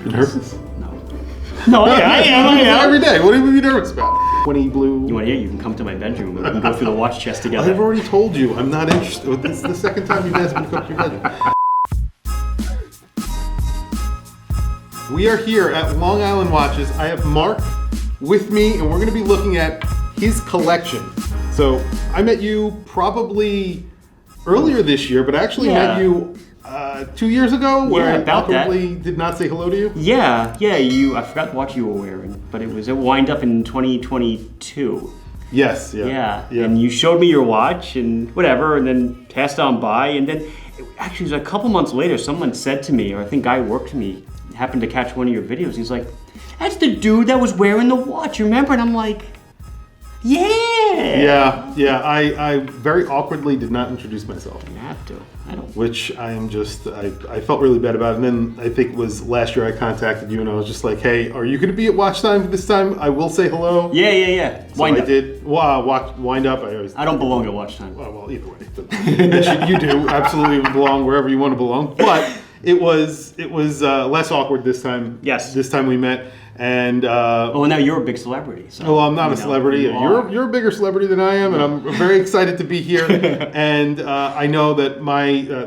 You nervous? No. No, yeah, I am. Every day. What are you nervous about? 20 blue. You want to hear? You can come to my bedroom and we can go through the watch chest together. I've already told you. I'm not interested. This is the second time you guys have been coming to your bedroom. We are here at Long Island Watches. I have Marc with me, and we're going to be looking at his collection. So I met you probably earlier this year, but I actually met you 2 years ago, where I probably did not say hello to you. Yeah. I forgot what watch you were wearing, but it wind up in 2022. Yes. Yeah. And you showed me your watch and whatever, and then passed on by, and then actually it was a couple months later, someone said to me, or I think Guy worked for me, happened to catch one of your videos. He's like, "That's the dude that was wearing the watch, you remember?" And I'm like, yeah. I very awkwardly did not introduce myself. You have to. I don't. Which I felt really bad about. And then I think it was last year I contacted you and I was just like, "Hey, are you going to be at Watch Time this time? I will say hello." Yeah. So I did. Wind up. I don't belong at Watch Time. Well, either way. You do absolutely belong wherever you want to belong. But it was less awkward this time. Yes. This time we met. And now you're a big celebrity. So, well, I'm not a celebrity. You're a bigger celebrity than I am, and I'm very excited to be here. And I know that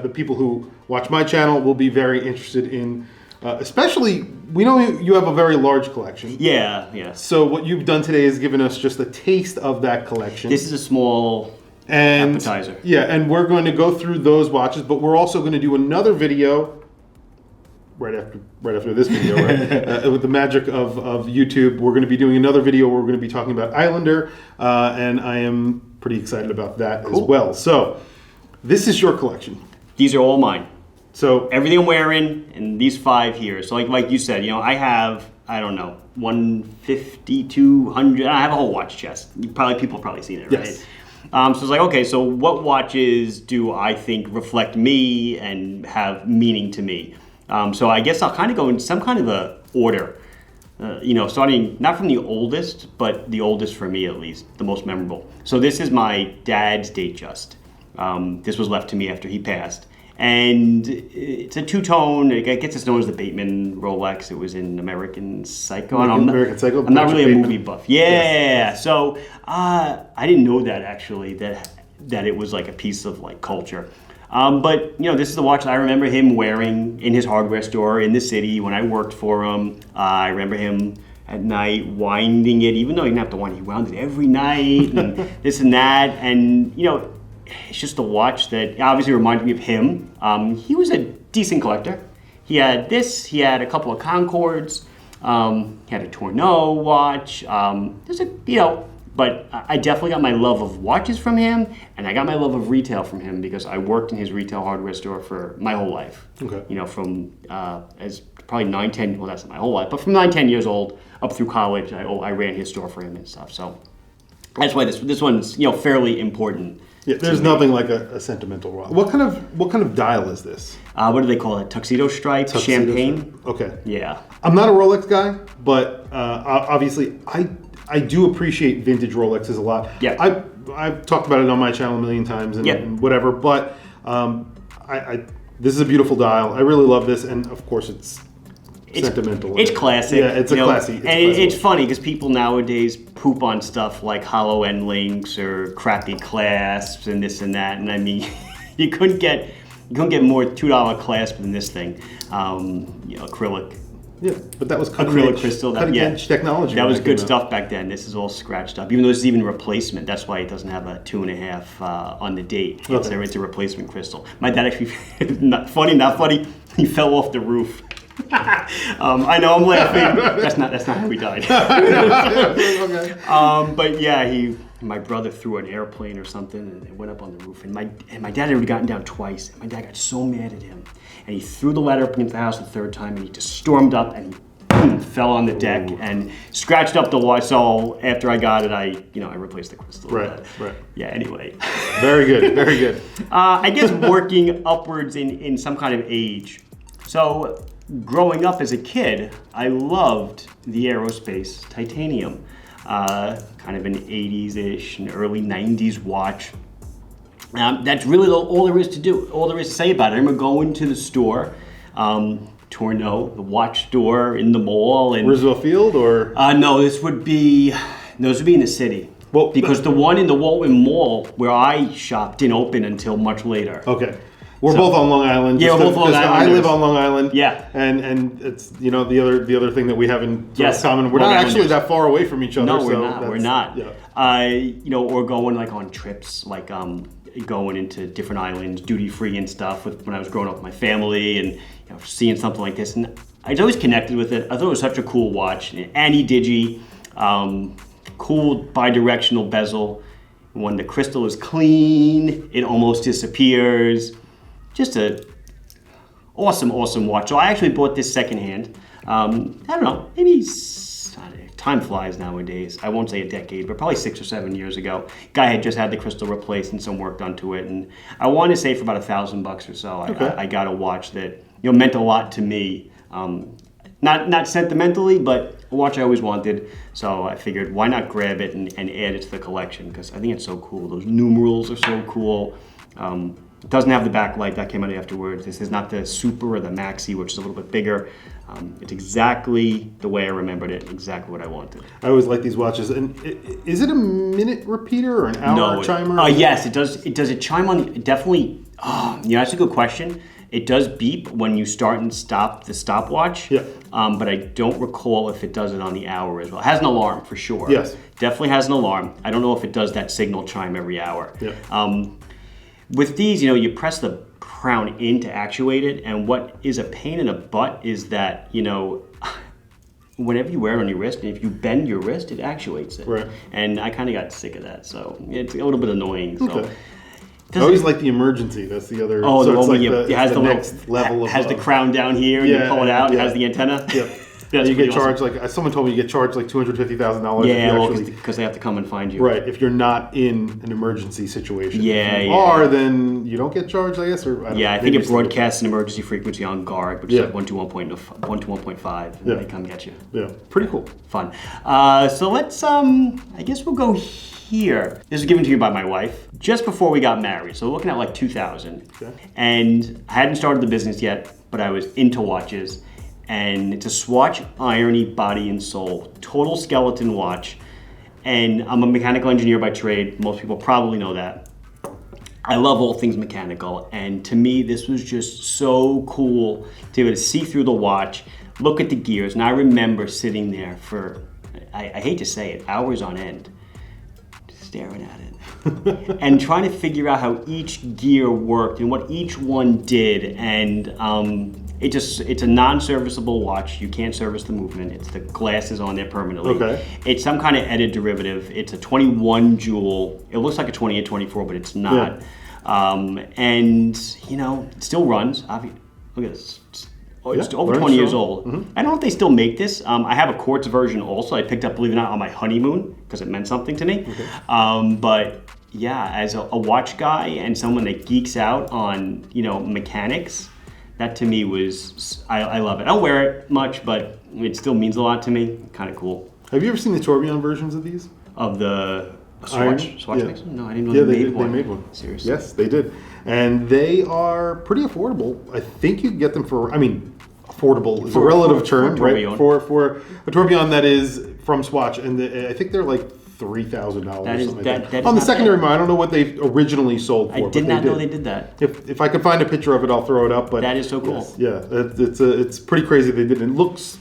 the people who watch my channel will be very interested in, especially, we know you have a very large collection. Yeah. So what you've done today is given us just a taste of that collection. This is a small appetizer. Yeah, and we're going to go through those watches, but we're also going to do another video right after this video, right? With the magic of YouTube, we're going to be doing another video where we're going to be talking about Islander, and I am pretty excited about that as well. So, this is your collection. These are all mine. So everything I'm wearing, and these 5 here. So like you said, I have, I don't know, 150, 200. I have a whole watch chest. People have probably seen it, right? Yes. So it's like, okay, so what watches do I think reflect me and have meaning to me? So I guess I'll kind of go in some kind of a order, starting not from the oldest, but the oldest for me at least, the most memorable. So this is my dad's Datejust. This was left to me after he passed. And it's a two-tone, it gets known as the Bateman Rolex. It was in American Psycho. American Psycho? I'm not really a movie buff. Yeah. So I didn't know that actually, that it was like a piece of like culture. But this is the watch that I remember him wearing in his hardware store in the city when I worked for him. I remember him at night winding it, even though he didn't have to wind it. He wound it every night and this and that. And, it's just a watch that obviously reminded me of him. He was a decent collector. He had this, he had a couple of Concords, he had a Tourneau watch. But I definitely got my love of watches from him, and I got my love of retail from him because I worked in his retail hardware store for my whole life. Okay. From as probably 9, 10, well, that's not my whole life, but from 9, 10 years old up through college, I ran his store for him and stuff. So that's why this one's fairly important. Yeah, there's nothing like a sentimental watch. What kind of dial is this? What do they call it? Tuxedo stripe, champagne. Okay. Yeah. I'm not a Rolex guy, but obviously I do appreciate vintage Rolexes a lot. Yeah. I've talked about it on my channel a million times and whatever, but this is a beautiful dial. I really love this, and of course it's sentimental. It's classic. Yeah, it's classy. It's funny because people nowadays poop on stuff like hollow end links or crappy clasps and this and that, and I mean, you couldn't get more $2 clasp than this thing. Acrylic. Yeah, but that was acrylic crystal. Cutting-edge technology. That was good stuff back then. This is all scratched up. Even though this is even a replacement, that's why it doesn't have a 2.5 on the date. It's a replacement crystal. My dad actually, not funny, he fell off the roof. I know I'm laughing. That's not how he died. Okay. But yeah, my brother threw an airplane or something and it went up on the roof. And my dad had already gotten down twice. And my dad got so mad at him. And he threw the ladder up into the house the third time and he just stormed up and he boom, fell on the deck and scratched up the watch. So after I got it, I replaced the crystal. Right. Yeah, anyway. Very good. I guess working upwards in some kind of age. So growing up as a kid, I loved the aerospace titanium. Kind of an 80s-ish and early 90s watch. That's really all there is to say about it. I remember going to the store, Tourneau, the watch store in the mall. And Roosevelt Field or? no, this would be in the city. Well, because the one in the Walton Mall where I shopped didn't open until much later. Okay. We're both on Long Island. Yeah, we're both Long Island. I live on Long Island. Yeah. And it's, the other thing that we have in common. We're Long not Islanders. actually that far away from each other. No, we're so not. We're not. Yeah. Or going like on trips, like going into different islands, duty free and stuff. When I was growing up with my family, and seeing something like this, and I was always connected with it. I thought it was such a cool watch. Anti-digi, cool bidirectional bezel. When the crystal is clean, it almost disappears. Just a awesome watch. So I actually bought this secondhand. I don't know, maybe time flies nowadays. I won't say a decade, but probably 6 or 7 years ago. Guy had just had the crystal replaced and some work done to it, and I wanted to say for about $1,000 or so. I got a watch that meant a lot to me. Not sentimentally, but a watch I always wanted. So I figured, why not grab it and add it to the collection? Because I think it's so cool. Those numerals are so cool. It doesn't have the backlight that came out afterwards. This is not the Super or the Maxi, which is a little bit bigger. It's exactly the way I remembered it, exactly what I wanted. I always like these watches. And is it a minute repeater or an hour chimer? Yes, it does. It chime on definitely. That's a good question. It does beep when you start and stop the stopwatch. Yeah. But I don't recall if it does it on the hour as well. It has an alarm for sure. Yes. Definitely has an alarm. I don't know if it does that signal chime every hour. Yeah. With these, you press the crown in to actuate it, and what is a pain in the butt is that, whenever you wear it on your wrist, and if you bend your wrist, it actuates it. Right. And I kind of got sick of that, so it's a little bit annoying. So. Okay. I always like the emergency. That's the other. Oh, so the it's one like where it has the next level. has the crown down here, and you pull it out. Yeah. It has the antenna. Yep. That's you get pretty charged someone told me you get charged like $250,000. Yeah, because they have to come and find you. Right, if you're not in an emergency situation. Yeah, if you are, then you don't get charged, I guess. Or I think it broadcasts an emergency frequency on guard, which is like 1 to 1.5, and they come get you. Yeah, pretty cool. Fun. So let's, I guess we'll go here. This was given to you by my wife just before we got married. So we're looking at like 2000. Okay. And I hadn't started the business yet, but I was into watches. And it's a Swatch Irony Body and Soul total skeleton watch. And I'm a mechanical engineer by trade. Most people probably know that. I love all things mechanical, and to me this was just so cool to be able to see through the watch, look at the gears, and I remember sitting there for, I hate to say it, hours on end, staring at it and trying to figure out how each gear worked and what each one did. And it's a non-serviceable watch. You can't service the movement. It's the glass is on there permanently. Okay. It's some kind of added derivative. It's a 21 jewel. It looks like a 28, 24, but it's not. Yeah. And it still runs. Look at this. It's over 20 years old. Mm-hmm. I don't know if they still make this. I have a quartz version also. I picked up, believe it or not, on my honeymoon because it meant something to me. Okay. But yeah, as a watch guy and someone that geeks out on mechanics, that to me was, I love it. I don't wear it much, but it still means a lot to me. Kind of cool. Have you ever seen the tourbillon versions of these? Of the Swatch makes them? No, I didn't know they made one. They made one. Seriously? Yes, they did. And they are pretty affordable. I think you can get them for, affordable is a relative term, right? For a tourbillon that is from Swatch. And I think they're like $3,000 or something like that. On the secondary market, I don't know what they originally sold for. I did not know they did that. If I could find a picture of it, I'll throw it up. But that is so cool. Yes, it's pretty crazy they did it. It looks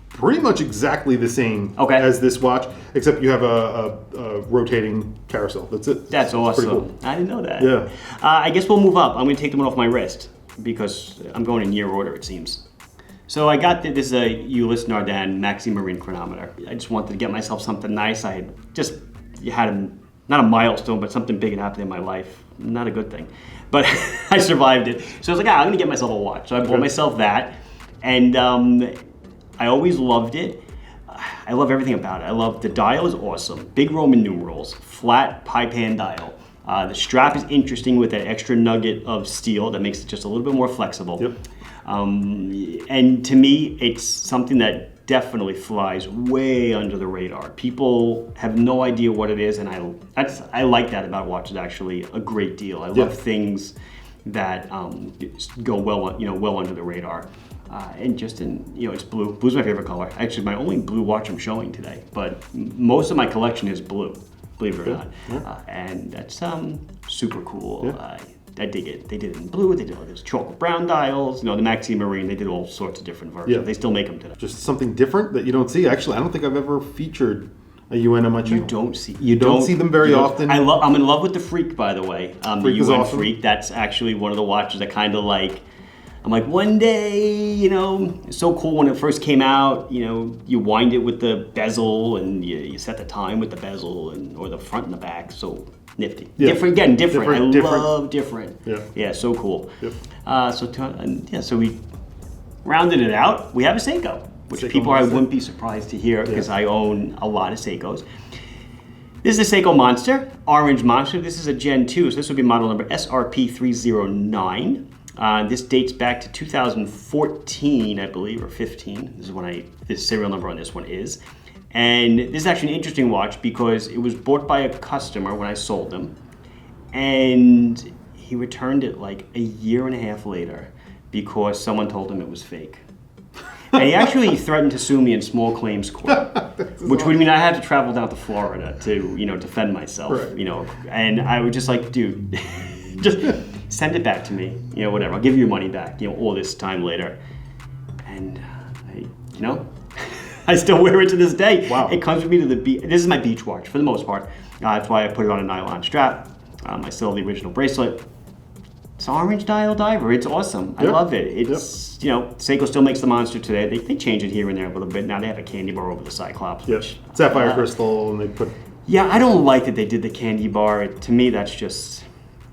pretty much exactly the same as this watch, except you have a rotating carousel. That's it. That's awesome. Cool. I didn't know that. Yeah. I guess we'll move up. I'm going to take the one off my wrist because I'm going in year order, it seems. So I got this is a Ulysse Nardin Maxi Marine chronometer. I just wanted to get myself something nice. I had just not a milestone, but something big had happened in my life. Not a good thing, but I survived it. So I was like, I'm gonna get myself a watch. So I bought myself that, and I always loved it. I love everything about it. I love the dial is awesome. Big Roman numerals, flat pie pan dial. The strap is interesting with that extra nugget of steel that makes it just a little bit more flexible. Yep. And to me, it's something that definitely flies way under the radar. People have no idea what it is, and I like that about watches actually a great deal. I love things that go well under the radar. and just in, it's blue. Blue's my favorite color. Actually, my only blue watch I'm showing today, but most of my collection is blue, believe it or not. Yeah. And that's super cool. Yeah. I dig it. They did it in blue. They did all those chocolate brown dials. The Maxi Marine. They did all sorts of different versions. Yeah. They still make them today. Just something different that you don't see. Actually, I don't think I've ever featured a UN on my channel. You don't see them very often. I'm in love with the Freak, by the way. The Freak is UN awesome. Freak. That's actually one of the watches that kind of like. I'm like, one day, it's so cool when it first came out. You wind it with the bezel, and you set the time with the bezel, or the front and the back. So nifty. Yeah. Different. I Different. love different. Yeah. Yeah, so cool. Yep. So we rounded it out. We have a Seiko, which Seiko people I Monster. wouldn't be surprised to hear because I own a lot of Seikos. This is a Seiko Monster, Orange Monster. This is a Gen 2, so this would be model number SRP309. This dates back to 2014, I believe, or 15. This is when this serial number on this one is. And this is actually an interesting watch because it was bought by a customer when I sold them. And he returned it like a year and a half later because someone told him it was fake. And he actually threatened to sue me in small claims court, which would mean I had to travel down to Florida to, defend myself, Right. And I was just like, dude, just send it back to me, whatever. I'll give you your money back, all this time later. And, I still wear it to this day. Wow. It comes with me to the beach. This is my beach watch for the most part. That's why I put it on a nylon strap. I still have the original bracelet. It's orange dial diver. It's awesome. I love it. It's, Seiko still makes the Monster today. They change it here and there a little bit. Now they have a candy bar over the Cyclops. Yes. Sapphire crystal, and they put. Yeah, I don't like that they did the candy bar. To me, that's just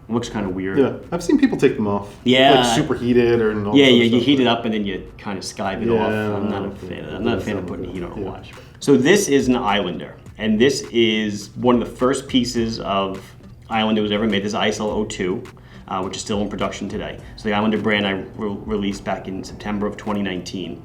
looks kind of weird. Yeah, I've seen people take them off. Yeah. Like superheated or. And all Yeah, that you stuff. heat it up and then you kind of skive it Yeah, off. I'm not a fan of that. I'm not a fan of putting heat on a Yeah. watch. So this is an Islander, and this is one of the first pieces of Islander was ever made. This is ISL 02, which is still in production today. So the Islander brand I released back in September of 2019.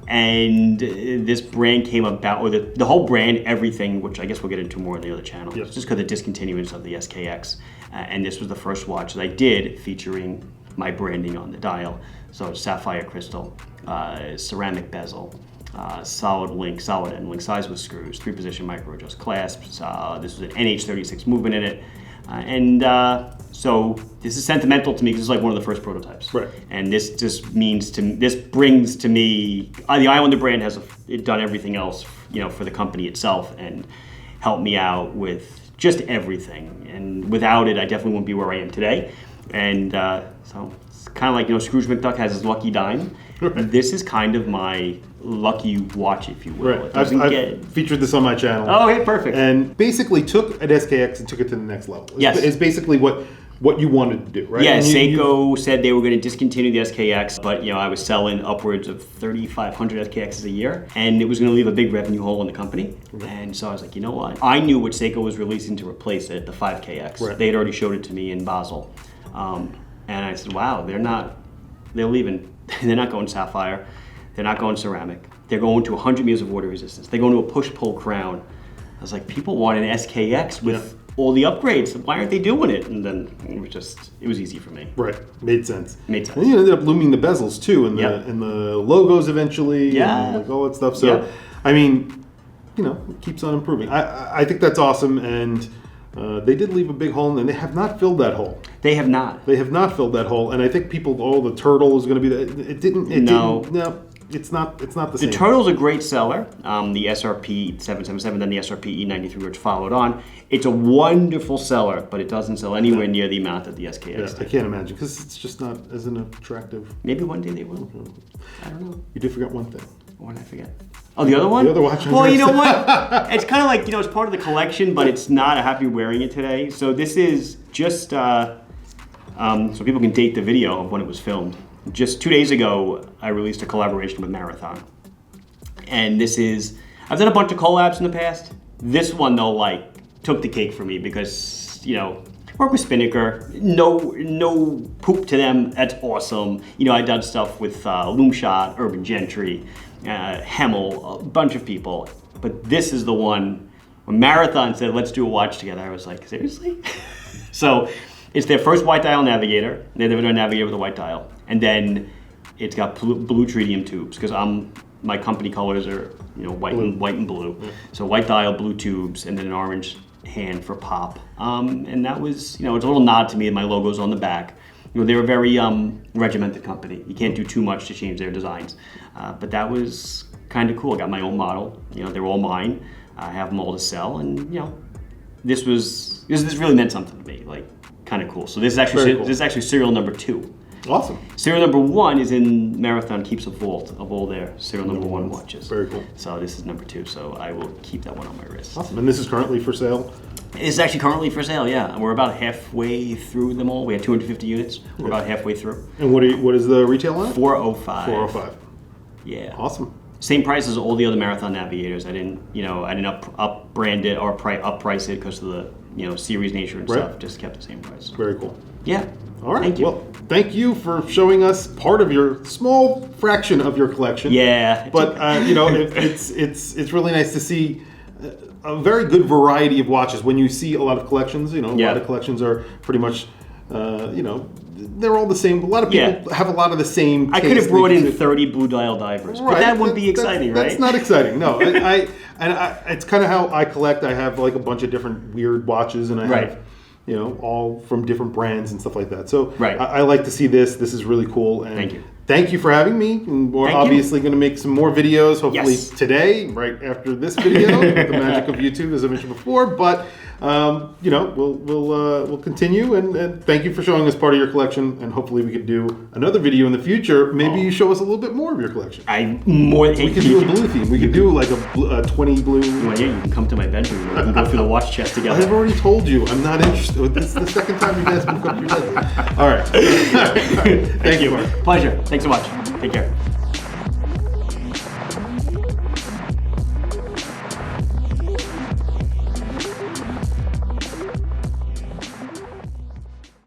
And this brand came about, or the whole brand, everything, which I guess we'll get into more on the other channel, Yes. just because of the discontinuance of the SKX. And this was the first watch that I did featuring my branding on the dial. So it's sapphire crystal, ceramic bezel, solid link, solid end link, size with screws, 3-position micro adjust clasps. This was an NH36 movement in it. So this is sentimental to me because it's like one of the first prototypes. Right. And this just this brings to me, the Islander brand has done everything else, for the company itself and helped me out with just everything. And without it, I definitely wouldn't be where I am today. And so it's kind of like, Scrooge McDuck has his lucky dime. Right. This is kind of my lucky watch, if you will. Right. It doesn't I've featured this on my channel. Oh, okay, perfect. And basically took an SKX and took it to the next level. Yes. It's basically what you wanted to do, right? Yeah, And Seiko said they were going to discontinue the SKX, but I was selling upwards of 3,500 SKXs a year, and it was going to leave a big revenue hole in the company. And so I was like, you know what? I knew what Seiko was releasing to replace it, the 5KX. Right. They had already showed it to me in Basel, and I said, wow, they're leaving. They're not going sapphire. They're not going ceramic. They're going to 100 meters of water resistance. They're going to a push-pull crown. I was like, people want an SKX with all the upgrades. Why aren't they doing it? And then it was easy for me. Right, made sense. Made sense. And you ended up looming the bezels too, and the logos eventually, Yeah. and like all that stuff. So, I mean, it keeps on improving. I think that's awesome, and they did leave a big hole, and they have not filled that hole. They have not. They have not filled that hole, and I think people, the turtle is going to be that. It didn't. No, it's not the same. The Turtle's a great seller. The SRP 777, then the SRP E93, which followed on. It's a wonderful seller, but it doesn't sell anywhere near the amount that the SKX Yeah, did. I can't imagine because it's just not as an attractive. Maybe one day they will. I don't know. You did forget one thing. What did I forget? Oh, the other one? The other watch. Well, you know what? It's kind of like, it's part of the collection, but it's not. I have to be wearing it today. So this is just, so people can date the video of when it was filmed. Just 2 days ago, I released a collaboration with Marathon. And this is, I've done a bunch of collabs in the past. This one, though, took the cake for me because, work with Spinnaker, no poop to them, that's awesome. I done stuff with Loomshot, Urban Gentry, Hemmel, a bunch of people. But this is the one when Marathon said, let's do a watch together. I was like, seriously? So it's their first white dial navigator. They never done a navigator with a white dial. And then It's got blue tritium tubes because my company colors are white and blue. Yeah. So white dial, blue tubes, and then an orange hand for pop. And that was it's a little nod to me. My logo's on the back. They're a very regimented company. You can't do too much to change their designs. But that was kind of cool. I got my own model. They're all mine. I have them all to sell, and this really meant something to me. Like, kind of cool. So this is actually serial number 2. Awesome. Serial number 1 is in Marathon keeps a vault of all their serial number 1 watches. Very cool. So this is number 2. So I will keep that one on my wrist. Awesome. And this is currently for sale? It's actually currently for sale, yeah. We're about halfway through them all. We had 250 units. We're about halfway through. And what is the retail on it? $405. $405. Yeah. Awesome. Same price as all the other Marathon Navigators. I didn't up brand it or up price it because of the series nature and stuff. Just kept the same price. Very cool. Yeah. All right. Thank you. Well, thank you for showing us part of your small fraction of your collection. Yeah. But it's really nice to see a very good variety of watches. When you see a lot of collections, a lot of collections are pretty much, they're all the same. A lot of people have a lot of the same. I could have brought in 30 blue dial divers, but that wouldn't be exciting, right? That's not exciting. No, it's kind of how I collect. I have like a bunch of different weird watches, and I have all from different brands and stuff like that. So I like to see this. This is really cool. And thank you. Thank you for having me. And we're obviously going to make some more videos, hopefully today, right after this video, the magic of YouTube, as I mentioned before. But we'll continue. And thank you for showing us part of your collection. And hopefully we could do another video in the future. Maybe you show us a little bit more of your collection. We could do a blue theme. We could do like a 20 blue. Well, yeah, you can come to my bedroom. We can go through the watch chest together. I've already told you I'm not interested. This is the second time you guys broke up your bedroom. All right. Thank you. Marc. Pleasure. Thanks so much. Take care.